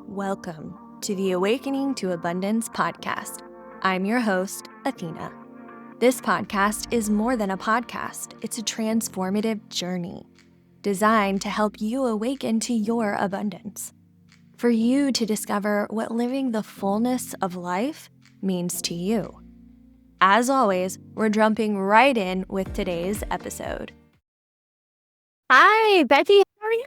Welcome to the Awakening to Abundance podcast. I'm your host, Athena. This podcast is more than a podcast. It's a transformative journey designed to help you awaken to your abundance. For you to discover what living the fullness of life means to you. As always, we're jumping right in with today's episode. Hi, Becky. How are you?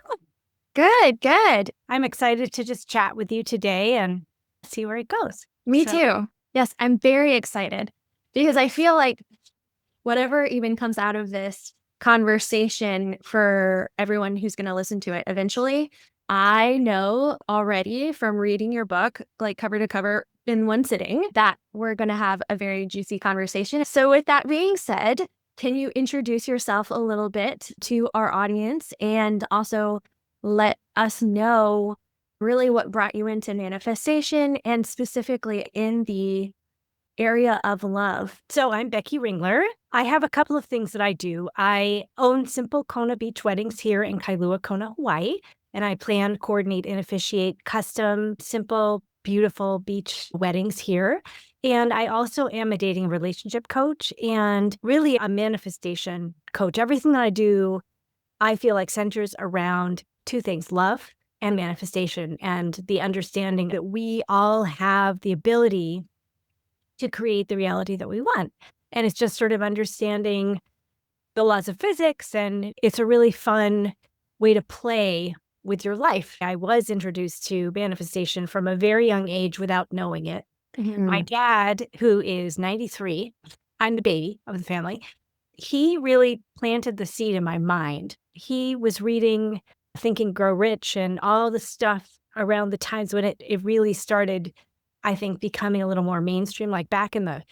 Good. I'm excited to just chat with you today and see where it goes. Me too. Yes, I'm very excited because I feel like whatever even comes out of this conversation for everyone who's going to listen to it eventually, I know already from reading your book, like cover to cover in one sitting, that we're going to have a very juicy conversation. So with that being said, can you introduce yourself a little bit to our audience and also let us know really what brought you into manifestation and specifically in the area of love? So I'm Becky Ringler. I have a couple of things that I do. I own Simple Kona Beach Weddings here in Kailua-Kona, Hawaii, and I plan, coordinate, and officiate custom, simple, beautiful beach weddings here. And I also am a dating and relationship coach and really a manifestation coach. Everything that I do, I feel like centers around two things: love and manifestation, and the understanding that we all have the ability to create the reality that we want. And it's just sort of understanding the laws of physics, and it's a really fun way to play with your life. I was introduced to manifestation from a very young age without knowing it. My dad, who is 93, I'm the baby of the family, he really planted the seed in my mind. He was reading Think and Grow Rich and all the stuff around the times when it really started, I think, becoming a little more mainstream, like back in the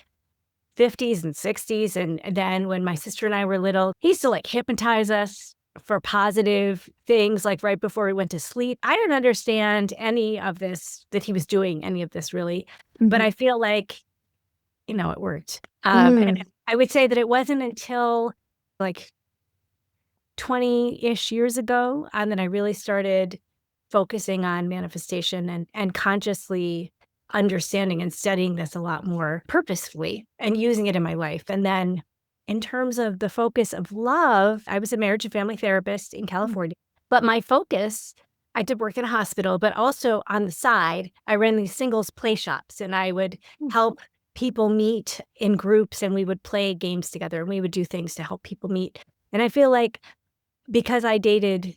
50s and 60s. And then when my sister and I were little, he used to like hypnotize us for positive things, like right before we went to sleep. I didn't understand any of this, that he was doing any of this really, but I feel like, it worked. And I would say that it wasn't until like 20-ish years ago that I really started focusing on manifestation and consciously understanding and studying this a lot more purposefully and using it in my life. And then in terms of the focus of love, I was a marriage and family therapist in California, but my focus, I did work in a hospital, but also on the side, I ran these singles play shops, and I would help people meet in groups, and we would play games together, and we would do things to help people meet. And I feel like because I dated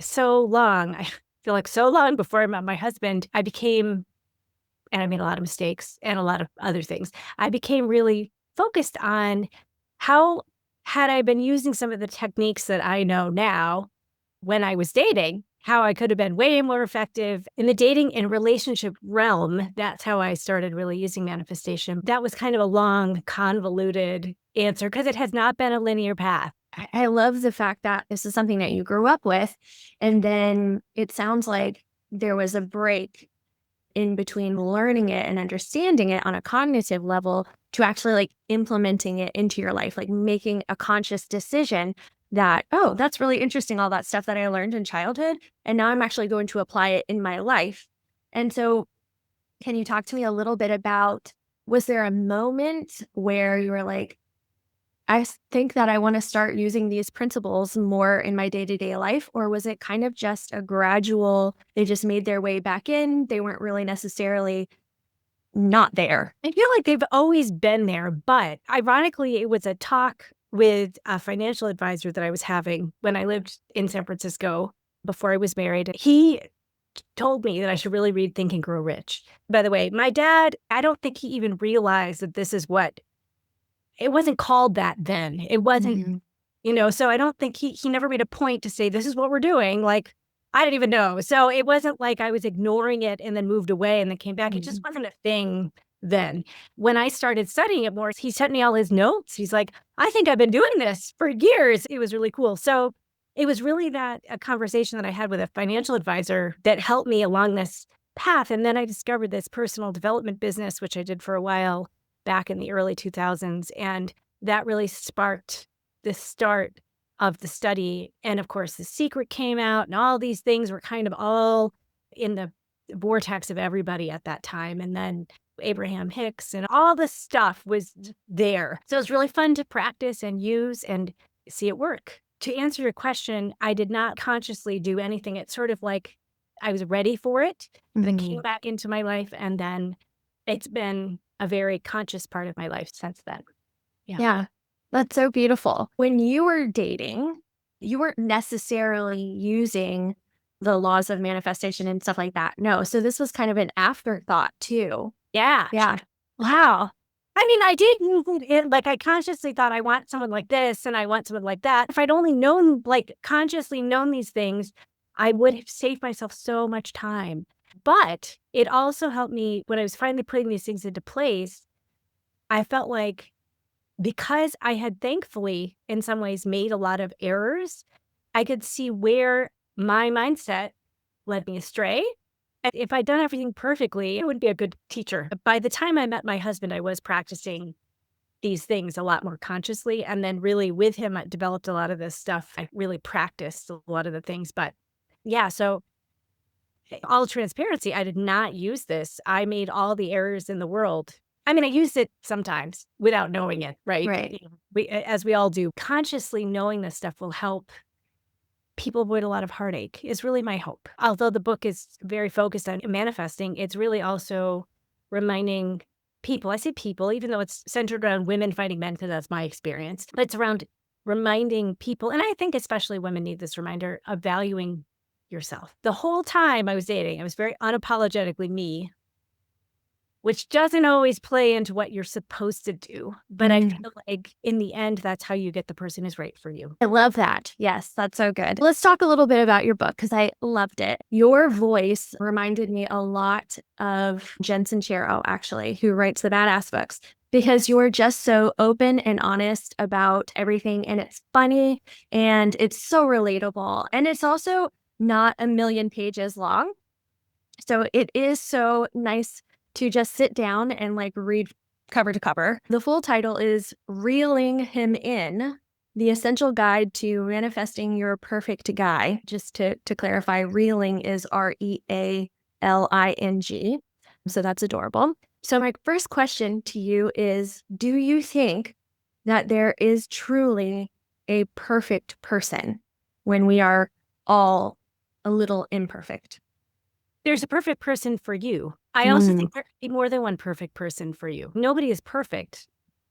so long, I feel like so long before I met my husband, I became, and I made a lot of mistakes and a lot of other things, I became really focused on how had I been using some of the techniques that I know now when I was dating, how I could have been way more effective in the dating and relationship realm. That's how I started really using manifestation. That was kind of a long, convoluted answer because it has not been a linear path. I love the fact that this is something that you grew up with, and then it sounds like there was a break in between learning it and understanding it on a cognitive level to actually like implementing it into your life, like making a conscious decision that, oh, that's really interesting, all that stuff that I learned in childhood, and now I'm actually going to apply it in my life. And so can you talk to me a little bit about, was there a moment where you were like, I think that I want to start using these principles more in my day-to-day life? Or was it kind of just a gradual, they just made their way back in? They weren't really necessarily not there. I feel like they've always been there, but ironically, it was a talk with a financial advisor that I was having when I lived in San Francisco before I was married. He told me that I should really read Think and Grow Rich. By the way, my dad, I don't think he even realized that this is what, it wasn't called that then. It wasn't, so I don't think he never made a point to say, this is what we're doing. Like, I didn't even know. So it wasn't like I was ignoring it and then moved away and then came back. It just wasn't a thing then. When I started studying it more, he sent me all his notes. He's like, I think I've been doing this for years. It was really cool. So it was really a conversation that I had with a financial advisor that helped me along this path. And then I discovered this personal development business, which I did for a while back in the early 2000s. And that really sparked the start of the study. And of course, The Secret came out, and all these things were kind of all in the vortex of everybody at that time. And then Abraham Hicks and all this stuff was there. So it was really fun to practice and use and see it work. To answer your question, I did not consciously do anything. It's sort of like I was ready for it, but it came back into my life. And then it's been a very conscious part of my life since then. Yeah. Yeah, that's so beautiful. When you were dating, you weren't necessarily using the laws of manifestation and stuff like that. No. So this was kind of an afterthought too. Yeah. Yeah. Wow. I mean, I did use it, like, I consciously thought I want someone like this and I want someone like that. If I'd only known, like, consciously known these things, I would have saved myself so much time. But it also helped me when I was finally putting these things into place. I felt like because I had thankfully, in some ways, made a lot of errors, I could see where my mindset led me astray. And if I'd done everything perfectly, I would be a good teacher. By the time I met my husband, I was practicing these things a lot more consciously. And then really with him, I developed a lot of this stuff. I really practiced a lot of the things. But yeah, so all transparency, I did not use this. I made all the errors in the world. I mean, I used it sometimes without knowing it, right? Right. As we all do. Consciously knowing this stuff will help people avoid a lot of heartache, is really my hope. Although the book is very focused on manifesting, it's really also reminding people, I say people, even though it's centered around women fighting men, because that's my experience, but it's around reminding people, and I think especially women need this reminder of valuing yourself. The whole time I was dating, I was very unapologetically me, which doesn't always play into what you're supposed to do. But I feel like in the end, that's how you get the person who's right for you. I love that. Yes, that's so good. Let's talk a little bit about your book because I loved it. Your voice reminded me a lot of Jen Sincero, actually, who writes the Badass books, because you're just so open and honest about everything. And it's funny and it's so relatable. And it's also not a million pages long. So it is so nice to just sit down and like read cover to cover. The full title is Reeling Him In, the Essential Guide to Manifesting Your Perfect Guy. Just to clarify, reeling is REALING. So that's adorable. So my first question to you is, do you think that there is truly a perfect person when we are all a little imperfect? There's a perfect person for you. I also think there could be more than one perfect person for you. Nobody is perfect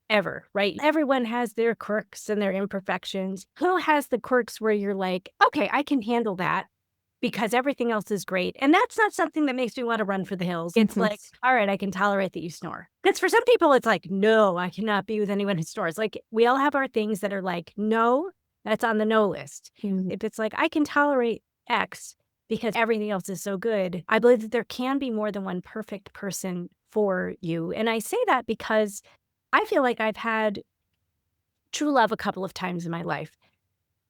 ever, right? Everyone has their quirks and their imperfections. Who has the quirks where you're like, okay, I can handle that because everything else is great. And that's not something that makes me want to run for the hills. It's like, all right, I can tolerate that you snore. Because for some people, it's like, no, I cannot be with anyone who snores. Like we all have our things that are like, no, that's on the no list. If it's like, I can tolerate X, because everything else is so good, I believe that there can be more than one perfect person for you. And I say that because I feel like I've had true love a couple of times in my life.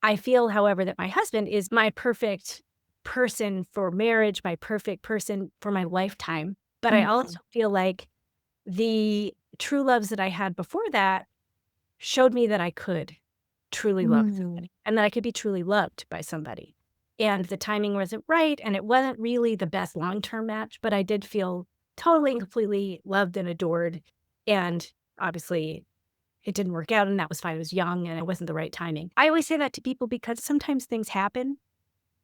I feel, however, that my husband is my perfect person for marriage, my perfect person for my lifetime. But I also feel like the true loves that I had before that showed me that I could truly love somebody and that I could be truly loved by somebody. And the timing wasn't right, and it wasn't really the best long-term match, but I did feel totally and completely loved and adored. And obviously, it didn't work out, and that was fine. I was young, and it wasn't the right timing. I always say that to people because sometimes things happen,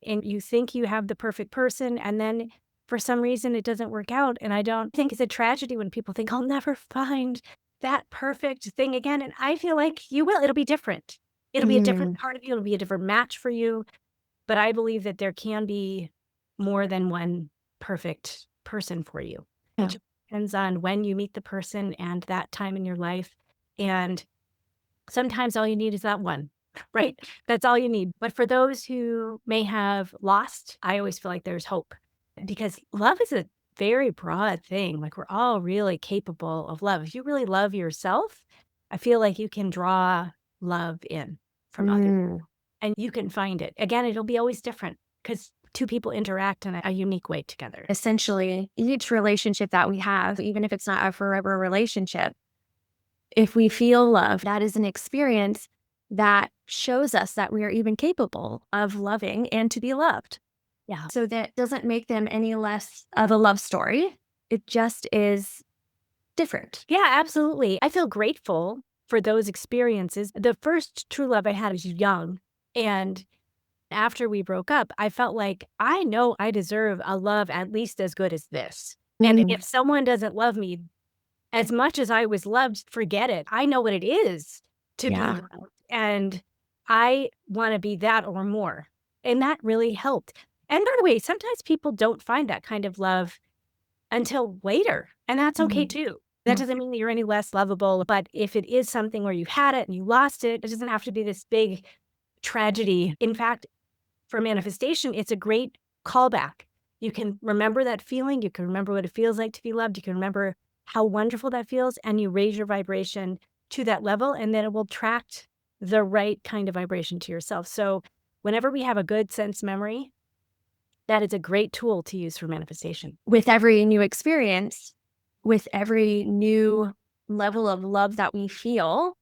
and you think you have the perfect person, and then for some reason it doesn't work out. And I don't think it's a tragedy when people think, I'll never find that perfect thing again. And I feel like you will. It'll be different. It'll be a different part of you. It'll be a different match for you. But I believe that there can be more than one perfect person for you. Yeah. It just depends on when you meet the person and that time in your life. And sometimes all you need is that one, right? That's all you need. But for those who may have lost, I always feel like there's hope because love is a very broad thing. Like we're all really capable of love. If you really love yourself, I feel like you can draw love in from others. And you can find it. Again, it'll be always different because two people interact in a unique way together. Essentially, each relationship that we have, even if it's not a forever relationship, if we feel love, that is an experience that shows us that we are even capable of loving and to be loved. Yeah. So that doesn't make them any less of a love story. It just is different. Yeah, absolutely. I feel grateful for those experiences. The first true love I had was young. And after we broke up, I felt like I know I deserve a love at least as good as this. And Mm, if someone doesn't love me as much as I was loved, forget it. I know what it is to be yeah. loved. And I want to be that or more. And that really helped. And by the way, sometimes people don't find that kind of love until later, and that's okay Mm, too. That mm, doesn't mean that you're any less lovable, but if it is something where you had it and you lost it, it doesn't have to be this big tragedy. In fact, for manifestation, it's a great callback. You can remember that feeling, you can remember what it feels like to be loved, you can remember how wonderful that feels, and you raise your vibration to that level, and then it will attract the right kind of vibration to yourself. So whenever we have a good sense memory, that is a great tool to use for manifestation. With every new experience, with every new level of love that we feel,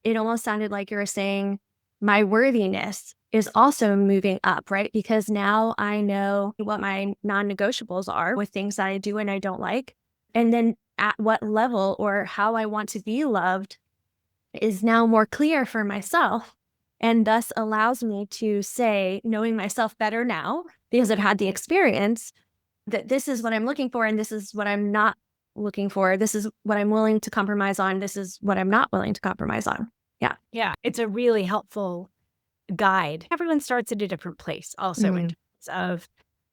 it almost sounded like you were saying, my worthiness is also moving up, right? Because now I know what my non negotiables are with things that I do and I don't like. And then at what level or how I want to be loved is now more clear for myself. And thus allows me to say, knowing myself better now, because I've had the experience, that this is what I'm looking for and this is what I'm not looking for. This is what I'm willing to compromise on. This is what I'm not willing to compromise on. Yeah. Yeah, it's a really helpful guide. Everyone starts at a different place also in Mm, terms of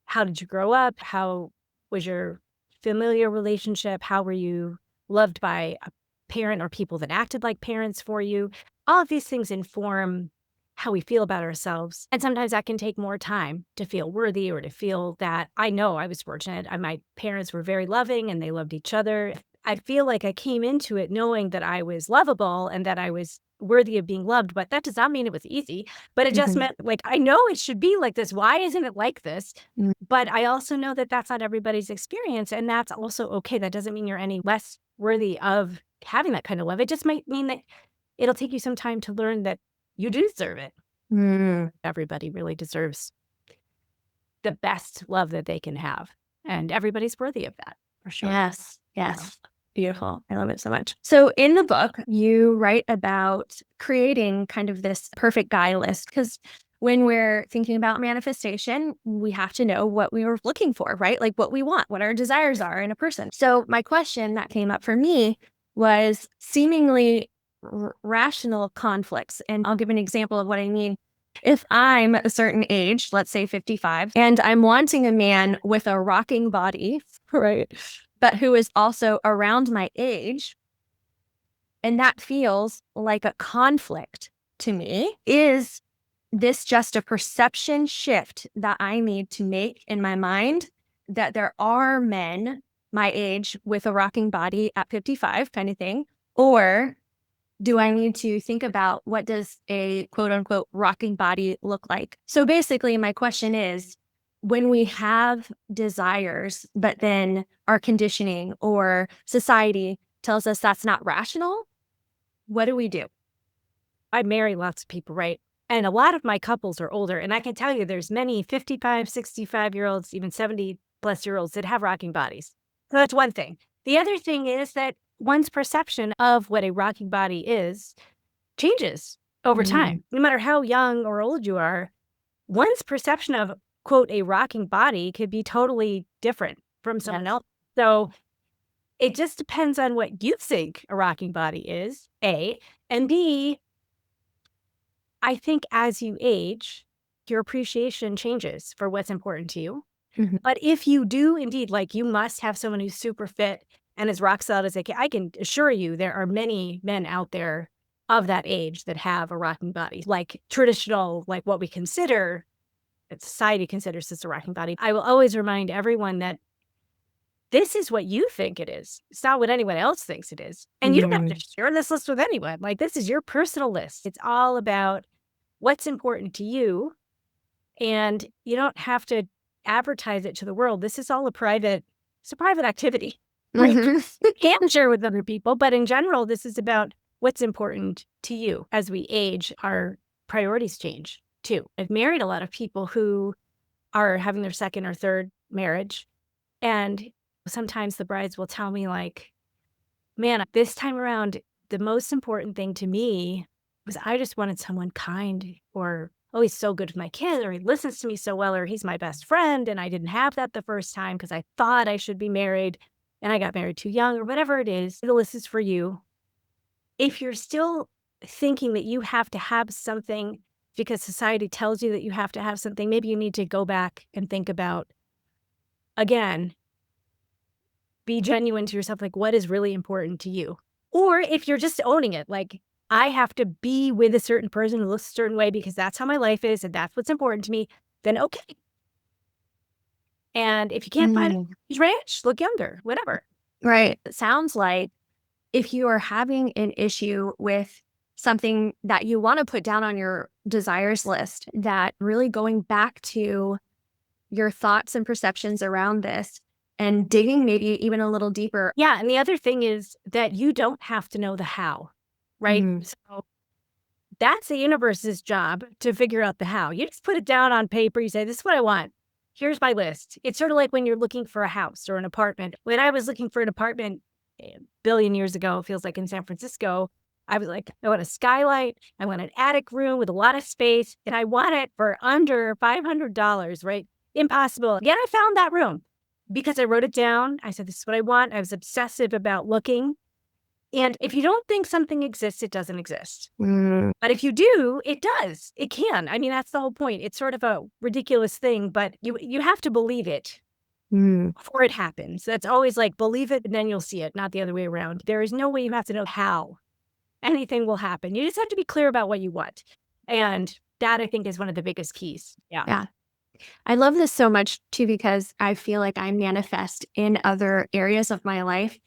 how did you grow up? How was your familiar relationship? How were you loved by a parent or people that acted like parents for you? All of these things inform how we feel about ourselves. And sometimes that can take more time to feel worthy or to feel that I know I was fortunate. My parents were very loving and they loved each other. I feel like I came into it knowing that I was lovable and that I was worthy of being loved, but that does not mean it was easy. But it just mhm, meant, like, I know it should be like this. Why isn't it like this? mm, But I also know that that's not everybody's experience, and that's also okay. That doesn't mean you're any less worthy of having that kind of love. It just might mean that it'll take you some time to learn that you do deserve it. mm. Everybody really deserves the best love that they can have, and everybody's worthy of that, for sure. Yes. Yeah. Yes. Beautiful. I love it so much. So, in the book, you write about creating kind of this perfect guy list because when we're thinking about manifestation, we have to know what we were looking for, right? Like what we want, what our desires are in a person. So, my question that came up for me was seemingly rational conflicts. And I'll give an example of what I mean. If I'm a certain age, let's say 55, and I'm wanting a man with a rocking body, right? But who is also around my age, and that feels like a conflict to me. Is this just a perception shift that I need to make in my mind that there are men my age with a rocking body at 55 kind of thing? Or do I need to think about what does a quote unquote rocking body look like? So basically, my question is when we have desires, but then our conditioning or society tells us that's not rational, what do we do? I marry lots of people, right? And a lot of my couples are older, and I can tell you there's many 55, 65-year-olds, even 70-plus-year-olds that have rocking bodies. So that's one thing. The other thing is that one's perception of what a rocking body is changes over Mm, time. No matter how young or old you are, one's perception of, quote, a rocking body could be totally different from someone yes. else. So it just depends on what you think a rocking body is, A, and B, I think as you age, your appreciation changes for what's important to you. Mhm. But if you do indeed, like you must have someone who's super fit and as rock solid as they can, I can assure you there are many men out there of that age that have a rocking body, like traditional, like what we consider, that society considers as a rocking body. I will always remind everyone that this is what you think it is. It's not what anyone else thinks it is. And you don't have to Mm, share this list with anyone. Like, this is your personal list. It's all about what's important to you, and you don't have to advertise it to the world. This is all it's a private activity. Like, mhm. you can share with other people, but in general, this is about what's important to you. As we age, our priorities change too. I've married a lot of people who are having their second or third marriage. And sometimes the brides will tell me, like, man, this time around, the most important thing to me was I just wanted someone kind, or, oh, he's so good with my kids, or he listens to me so well, or he's my best friend. And I didn't have that the first time because I thought I should be married and I got married too young, or whatever it is. The list is for you. If you're still thinking that you have to have something because society tells you that you have to have something, maybe you need to go back and think about, again, be genuine to yourself, like, what is really important to you? Or if you're just owning it, like, I have to be with a certain person who looks a certain way because that's how my life is and that's what's important to me, then okay. And if you can't find Mm, a huge ranch, look younger, whatever. right. It sounds like if you are having an issue with something that you want to put down on your desires list, that really going back to your thoughts and perceptions around this and digging maybe even a little deeper. Yeah, and the other thing is that you don't have to know the how, right? Mhm. So that's the universe's job to figure out the how. You just put it down on paper. You say, this is what I want. Here's my list. It's sort of like when you're looking for a house or an apartment. When I was looking for an apartment a billion years ago, it feels like in San Francisco, I was like, I want a skylight. I want an attic room with a lot of space, and I want it for under $500, right? Impossible. Yet I found that room because I wrote it down. I said, this is what I want. I was obsessive about looking. And if you don't think something exists, it doesn't exist. Mm, But if you do, it does. It can. I mean, that's the whole point. It's sort of a ridiculous thing, but you have to believe it mm, before it happens. That's always like, believe it and then you'll see it, not the other way around. There is no way you have to know how anything will happen. You just have to be clear about what you want. And that, I think, is one of the biggest keys. Yeah. yeah. I love this so much too because I feel like I manifest in other areas of my life,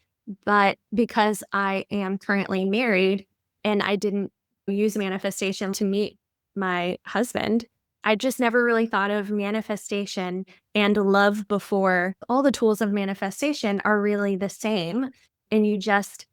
but because I am currently married and I didn't use manifestation to meet my husband, I just never really thought of manifestation and love before. All the tools of manifestation are really the same, and you just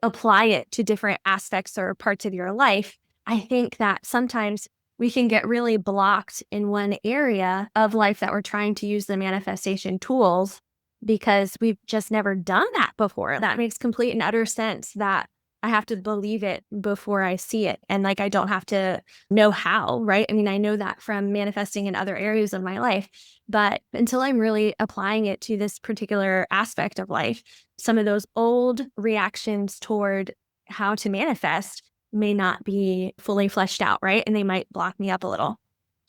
apply it to different aspects or parts of your life. I think that sometimes we can get really blocked in one area of life that we're trying to use the manifestation tools because we've just never done that before. That makes complete and utter sense that I have to believe it before I see it. And like, I don't have to know how, right? I mean, I know that from manifesting in other areas of my life, but until I'm really applying it to this particular aspect of life, some of those old reactions toward how to manifest may not be fully fleshed out, right? And they might block me up a little.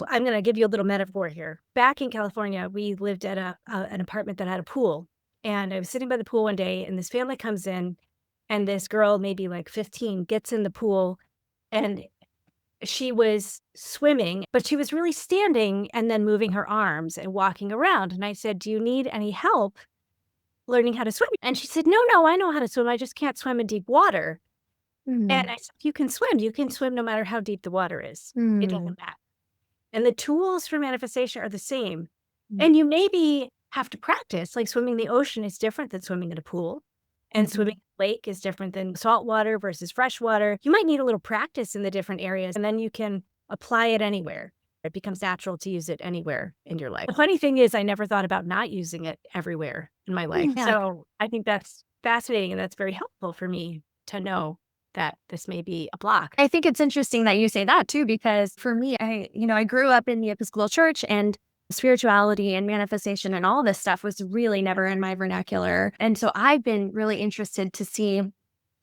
I'm going to give you a little metaphor here. Back in California, we lived at an apartment that had a pool. And I was sitting by the pool one day, and this family comes in, and this girl, maybe like 15, gets in the pool, and she was swimming, but she was really standing and then moving her arms and walking around. And I said, do you need any help learning how to swim? And she said, no, no, I know how to swim. I just can't swim in deep water. And Mm, I said, you can swim. You can swim no matter how deep the water is. It mm, doesn't matter. And the tools for manifestation are the same. mm, And you maybe have to practice, like swimming the ocean is different than swimming in a pool. And mhm. swimming in a lake is different than salt water versus fresh water. You might need a little practice in the different areas, and then you can apply it anywhere. It becomes natural to use it anywhere in your life. The funny thing is, I never thought about not using it everywhere in my life. Yeah. So I think that's fascinating, and that's very helpful for me to know that this may be a block. I think it's interesting that you say that too, because for me, I grew up in the Episcopal Church and spirituality and manifestation and all this stuff was really never in my vernacular. And so I've been really interested to see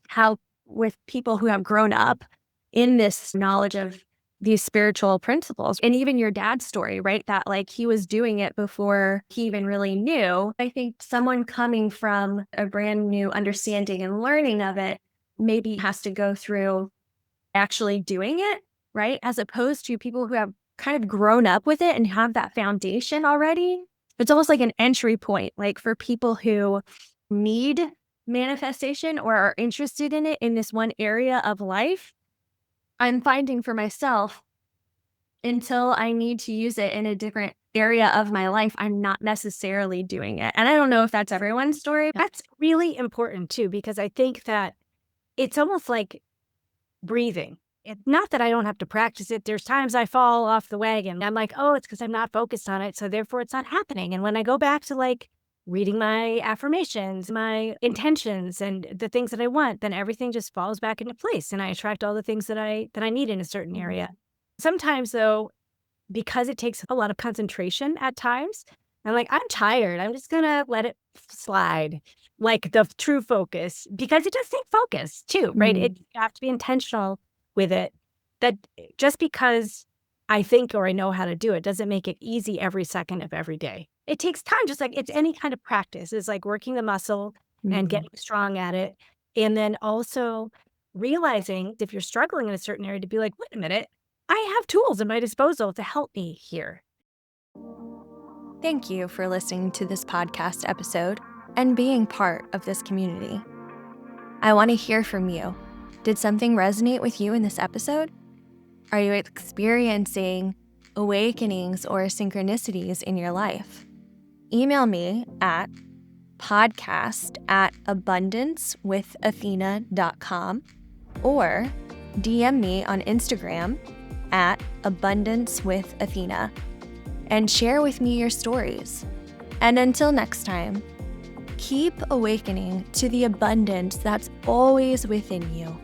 how, with people who have grown up in this knowledge of these spiritual principles, and even your dad's story, right? That like he was doing it before he even really knew. I think someone coming from a brand new understanding and learning of it maybe has to go through actually doing it, right? As opposed to people who have kind of grown up with it and have that foundation already. It's almost like an entry point, like for people who need manifestation or are interested in it in this one area of life. I'm finding for myself until I need to use it in a different area of my life, I'm not necessarily doing it. And I don't know if that's everyone's story. That's really important too, because I think that it's almost like breathing. It's not that I don't have to practice it. There's times I fall off the wagon. I'm like, oh, it's because I'm not focused on it. So therefore it's not happening. And when I go back to like reading my affirmations, my intentions and the things that I want, then everything just falls back into place. And I attract all the things that I need in a certain area. Sometimes though, because it takes a lot of concentration at times, I'm like, I'm tired. I'm just gonna let it slide. Like the true focus, because it does take focus too, right? Mm. You have to be intentional with it. That just because I think or I know how to do it doesn't make it easy every second of every day. It takes time, just like it's any kind of practice. It's like working the muscle and Mhm. getting strong at it. And then also realizing if you're struggling in a certain area to be like, wait a minute, I have tools at my disposal to help me here. Thank you for listening to this podcast episode and being part of this community. I want to hear from you. Did something resonate with you in this episode? Are you experiencing awakenings or synchronicities in your life? Email me at podcast@abundancewithathena.com or DM me on Instagram at abundancewithathena and share with me your stories. And until next time, keep awakening to the abundance that's always within you.